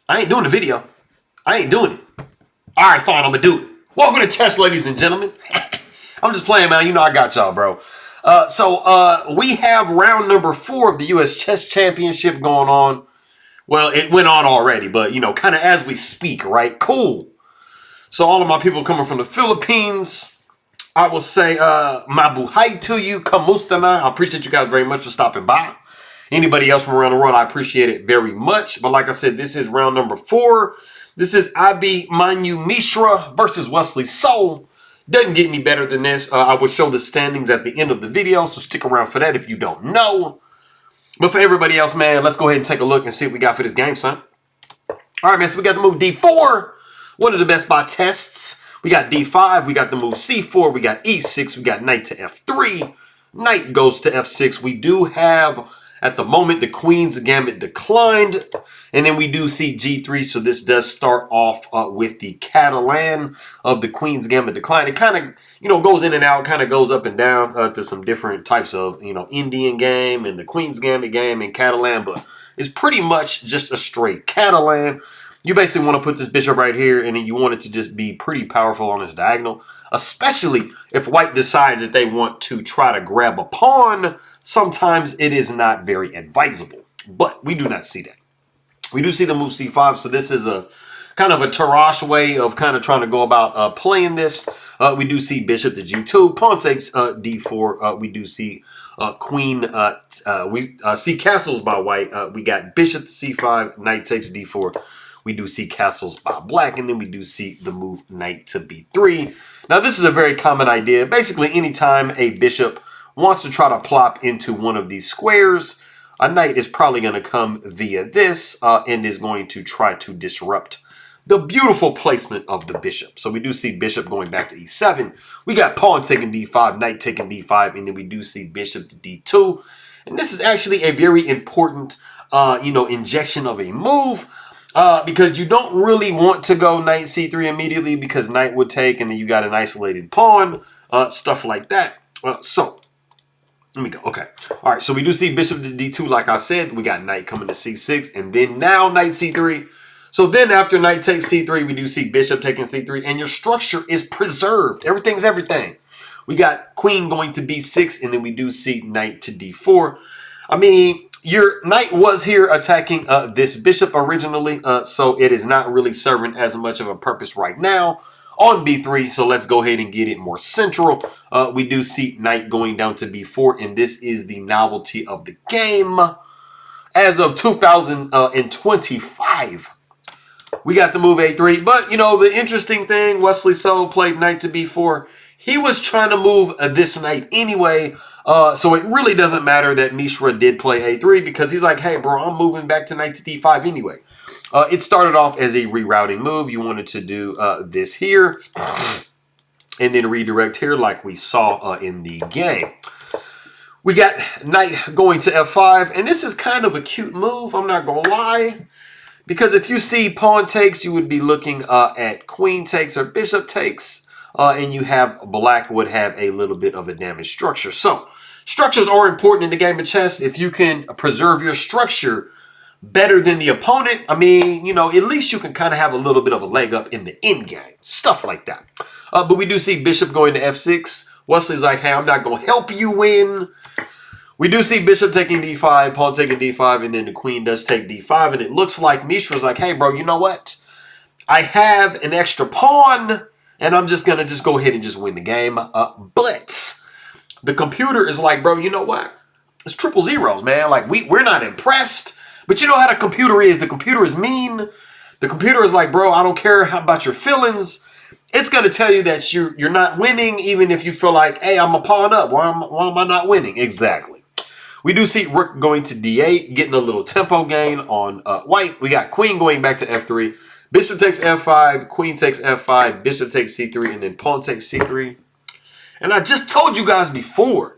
I ain't doing the video. I ain't doing it. All right, fine, I'm gonna do it. Welcome to chess, ladies and gentlemen. I'm just playing, man. You know I got y'all, bro. So we have round number 4 of the U.S. Chess Championship going on. Well, it went on already, but, you know, kind of as we speak, right? Cool. So all of my people coming from the Philippines, I will say mabuhay to you, kamusta na. I appreciate you guys very much for stopping by. Anybody else from around the world, I appreciate it very much. But like I said, this is round number 4. This is Abhimanyu Mishra versus Wesley. Doesn't get any better than this. I will show the standings at the end of the video, so stick around for that if you don't know. But for everybody else, man, let's go ahead and take a look and see what we got for this game, son. All right, man, so we got the move D4. One of the best spot tests. We got D5. We got the move C4. We got E6. We got knight to F3. Knight goes to F6. We do have, at the moment, the Queen's Gambit declined. And then we do see G3. So this does start off with the Catalan of the Queen's Gambit decline. It kind of, you know, goes in and out, kind of goes up and down to some different types of, you know, Indian game and the Queen's Gambit game and Catalan. But it's pretty much just a straight Catalan. You basically want to put this bishop right here, and then you want it to just be pretty powerful on this diagonal, especially if white decides that they want to try to grab a pawn. Sometimes it is not very advisable, but we do not see that. We do see the move C5, so this is a kind of a Tarrasch way of kind of trying to go about playing this. We do see bishop to G2, pawn takes D4. We do see queen. We see castles by white. We got bishop to C5, knight takes D4. We do see castles by black, and then we do see the move knight to B3. Now, this is a very common idea. Basically, anytime a bishop wants to try to plop into one of these squares, a knight is probably going to come via this and is going to try to disrupt the beautiful placement of the bishop. So we do see bishop going back to E7. We got pawn taking D5, knight taking D5, and then we do see bishop to D2. And this is actually a very important, injection of a move. Because you don't really want to go knight c3 immediately because knight would take and then you got an isolated pawn, stuff like that. So, let me go. Okay. All right, so we do see bishop to d2 like I said. We got knight coming to c6 and then now knight c3. So then after knight takes c3, we do see bishop taking c3 and your structure is preserved. Everything's everything. We got queen going to b6 and then we do see knight to d4. I mean, your knight was here attacking this bishop originally, so it is not really serving as much of a purpose right now on b3. So let's go ahead and get it more central. We do see knight going down to b4, and this is the novelty of the game. As of 2025, we got the move a3. But, you know, the interesting thing, Wesley played knight to b4. He was trying to move this knight anyway. So it really doesn't matter that Mishra did play a3 because he's like, hey, bro, I'm moving back to knight to d5 anyway. It started off as a rerouting move. You wanted to do this here and then redirect here like we saw in the game. We got knight going to f5, and this is kind of a cute move, I'm not going to lie. Because if you see pawn takes, you would be looking at queen takes or bishop takes. And you have black would have a little bit of a damaged structure. So structures are important in the game of chess. If you can preserve your structure better than the opponent, I mean, you know, at least you can kind of have a little bit of a leg up in the end game. Stuff like that. But we do see bishop going to f6. Wesley's like, hey, I'm not going to help you win. We do see bishop taking d5, pawn taking d5, and then the queen does take d5. And it looks like Mishra's like, hey, bro, you know what? I have an extra pawn. And I'm just going to go ahead and just win the game. But the computer is like, bro, you know what? It's triple zeros, man. Like, we're not impressed. But you know how the computer is. The computer is mean. The computer is like, bro, I don't care about your feelings. It's going to tell you that you're not winning, even if you feel like, hey, I'm a pawn up. Why am I not winning? Exactly. We do see rook going to d8, getting a little tempo gain on white. We got queen going back to f3. Bishop takes f5, queen takes f5, bishop takes c3, and then pawn takes c3. And I just told you guys before,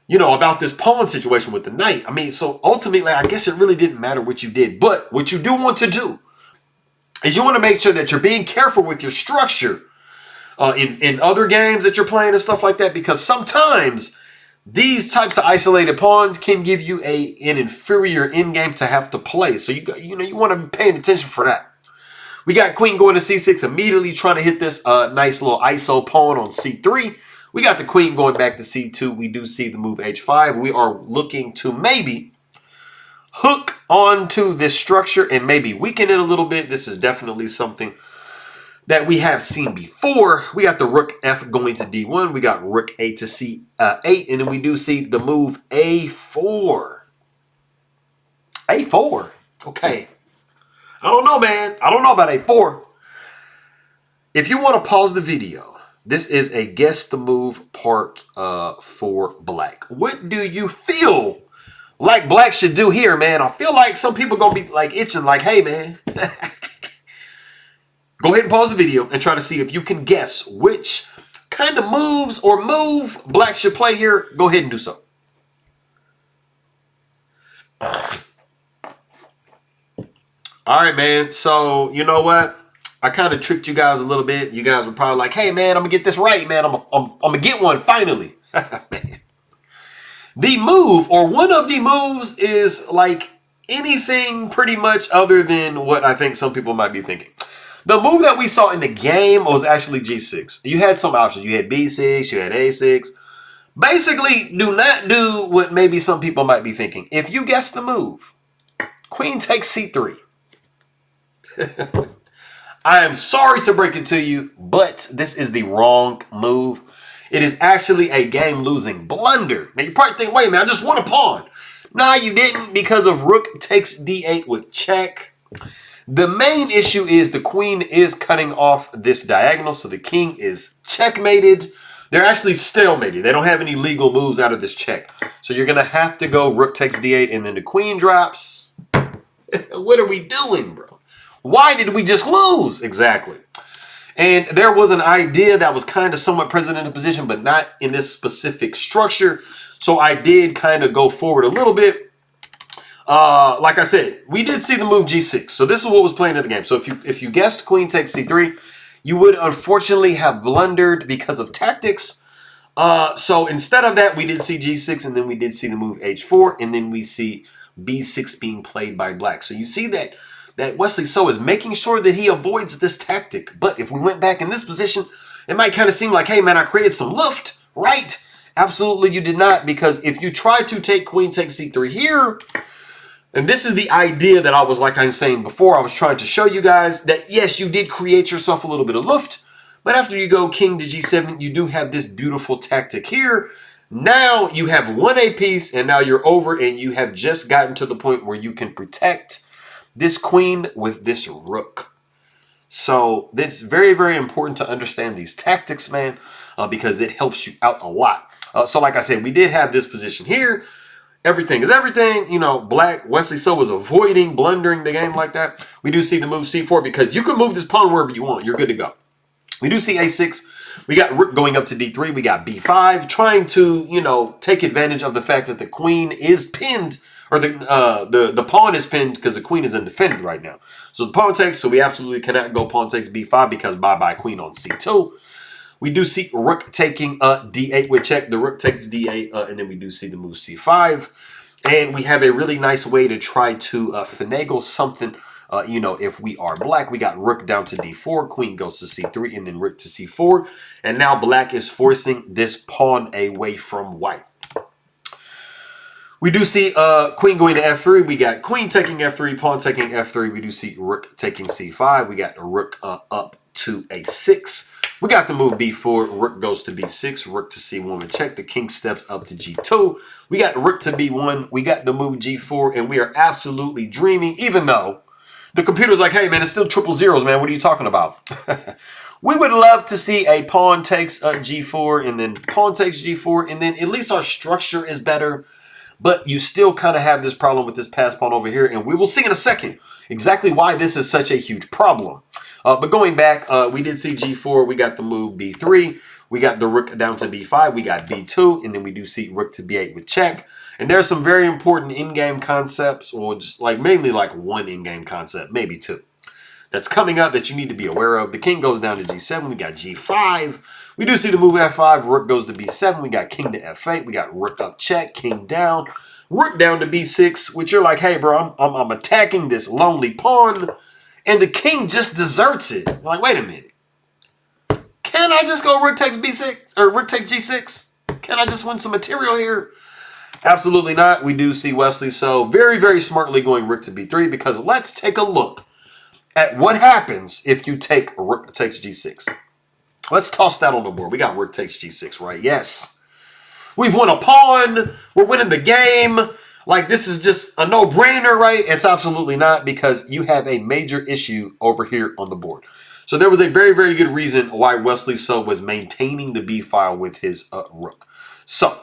you know, about this pawn situation with the knight. I mean, so ultimately, I guess it really didn't matter what you did. But what you do want to do is you want to make sure that you're being careful with your structure in other games that you're playing and stuff like that. Because sometimes These types of isolated pawns can give you an inferior endgame to have to play. So you want to be paying attention for that. We got queen going to c6, immediately trying to hit this nice little ISO pawn on c3. We got the queen going back to c2. We do see the move h5. We are looking to maybe hook onto this structure and maybe weaken it a little bit. This is definitely something that we have seen before. We got the rook f going to d1. We got rook a to c8. And then we do see the move a4. a4. Okay. I don't know, man. I don't know about a4. If you want to pause the video, this is a guess the move part for black. What do you feel like black should do here, man? I feel like some people going to be like itching like, hey, man. Go ahead and pause the video and try to see if you can guess which kind of moves or move black should play here. Go ahead and do so. All right, man. So, you know what? I kind of tricked you guys a little bit. You guys were probably like, hey, man, I'm going to get this right, man. I'm going to get one finally. Man. The move or one of the moves is like anything pretty much other than what I think some people might be thinking. The move that we saw in the game was actually g6. You had some options. You had b6, you had a6. Basically, do not do what maybe some people might be thinking. If you guess the move, queen takes c3. I am sorry to break it to you, but this is the wrong move. It is actually a game-losing blunder. Now, you probably think, wait, man, I just won a pawn. Nah, you didn't, because of rook takes d8 with check. The main issue is the queen is cutting off this diagonal, so the king is checkmated. They're actually stalemated. They don't have any legal moves out of this check. So you're going to have to go rook takes d8, and then the queen drops. What are we doing, bro? Why did we just lose? Exactly. And there was an idea that was kind of somewhat present in the position, but not in this specific structure. So I did kind of go forward a little bit. Like I said, we did see the move g6. So this is what was playing in the game. So if you guessed queen takes c3, you would unfortunately have blundered because of tactics. So instead of that, we did see g6, and then we did see the move h4, and then we see b6 being played by black. So you see that Wesley So is making sure that he avoids this tactic. But if we went back in this position, it might kind of seem like, hey, man, I created some luft, right? Absolutely, you did not, because if you try to take queen takes c3 here, and this is the idea that I was, like I was saying before, I was trying to show you guys that, yes, you did create yourself a little bit of luft, but after you go king to g7, you do have this beautiful tactic here. Now you have won a piece, and now you're over, and you have just gotten to the point where you can protect this queen with this rook. So it's very, very important to understand these tactics, man, because it helps you out a lot. So like I said, we did have this position here. Everything is everything. You know, black, Wesley So was avoiding blundering the game like that. We do see the move c4 because you can move this pawn wherever you want. You're good to go. We do see a6. We got rook going up to d3. We got b5, trying to, you know, take advantage of the fact that the queen is pinned, or the pawn is pinned because the queen is undefended right now. So the pawn takes, so we absolutely cannot go pawn takes b5 because bye-bye queen on c2. We do see rook taking d8 with check. The rook takes d8, and then we do see the move c5. And we have a really nice way to try to finagle something, you know, if we are black. We got rook down to d4, queen goes to c3, and then rook to c4. And now black is forcing this pawn away from white. We do see queen going to f3. We got queen taking f3, pawn taking f3. We do see rook taking c5. We got a rook up to a6. We got the move b4, rook goes to b6, rook to c1 with check. The king steps up to g2. We got rook to b1. We got the move g4, and we are absolutely dreaming, even though the computer's like, hey, man, it's still triple zeros, man. What are you talking about? We would love to see a pawn takes g4, and then pawn takes g4, and then at least our structure is better. But you still kind of have this problem with this pass pawn over here, and we will see in a second exactly why this is such a huge problem. But going back, we did see g4. We got the move b3. We got the rook down to b5. We got b2, and then we do see rook to b8 with check. And there's some very important in-game concepts, or just like mainly like one in-game concept, maybe two. that's coming up that you need to be aware of. The king goes down to g7. We got g5. We do see the move f5. Rook goes to b7. We got king to f8. We got rook up check, king down, rook down to b6, which you're like, hey, bro, I'm attacking this lonely pawn, and the king just deserts it. You're like, wait a minute. Can I just go rook takes b6 or rook takes g6? Can I just win some material here? Absolutely not. We do see Wesley so very, very smartly going rook to b3, because let's take a look at what happens if you take rook takes g6. Let's toss that on the board. We got rook takes g6, right? Yes. We've won a pawn. We're winning the game. Like, this is just a no-brainer, right? It's absolutely not, because you have a major issue over here on the board. So there was a very, very good reason why Wesley So was maintaining the B file with his rook. So,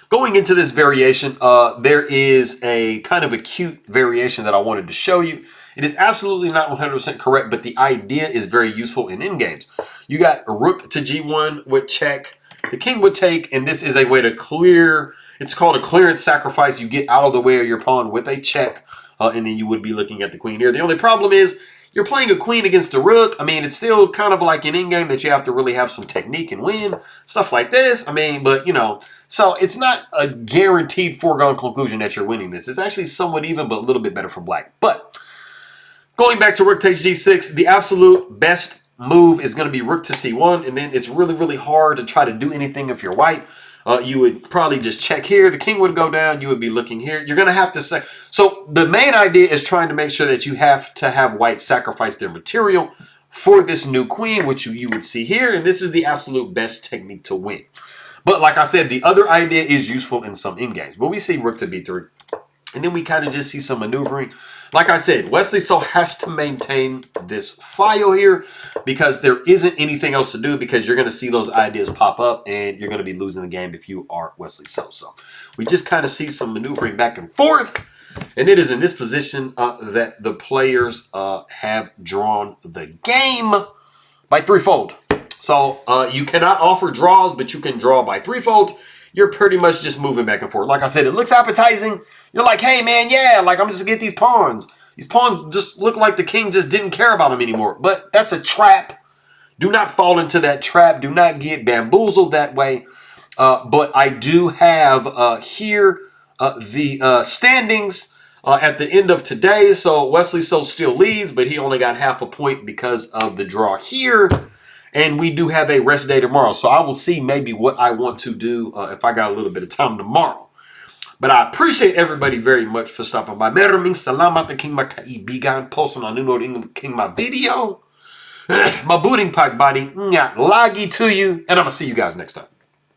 going into this variation, there is a kind of a cute variation that I wanted to show you. It is absolutely not 100% correct, but the idea is very useful in endgames. You got rook to g1 with check. The king would take, and this is a way to clear. It's called a clearance sacrifice. You get out of the way of your pawn with a check, and then you would be looking at the queen here. The only problem is you're playing a queen against a rook. I mean, it's still kind of like an endgame that you have to really have some technique and win. Stuff like this. I mean, but, you know, so it's not a guaranteed foregone conclusion that you're winning this. It's actually somewhat even, but a little bit better for black. But going back to rook takes g6, the absolute best move is going to be rook to c1, and then it's really, really hard to try to do anything if you're white. You would probably just check here. The king would go down. You would be looking here. You're going to have to say. So the main idea is trying to make sure that you have to have white sacrifice their material for this new queen, which you would see here. And this is the absolute best technique to win. But like I said, the other idea is useful in some endgames. But we see rook to b3. And then we kind of just see some maneuvering. Like I said, Wesley So has to maintain this file here because there isn't anything else to do, because you're going to see those ideas pop up and you're going to be losing the game if you are Wesley So. So we just kind of see some maneuvering back and forth. And it is in this position that the players have drawn the game by threefold. So you cannot offer draws, but you can draw by threefold. You're pretty much just moving back and forth. Like I said, it looks appetizing. You're like, hey, man, yeah, like I'm just going to get these pawns. These pawns just look like the king just didn't care about them anymore. But that's a trap. Do not fall into that trap. Do not get bamboozled that way. But I do have here the standings at the end of today. So Wesley So still leads, but he only got half a point because of the draw here. And we do have a rest day tomorrow. So I will see maybe what I want to do if I got a little bit of time tomorrow. But I appreciate everybody very much for stopping by. Maraming salamat na king makaibigan. Post on nanonood king my video. Mabuting pagbati. Nga lagi to you. And I'm going to see you guys next time.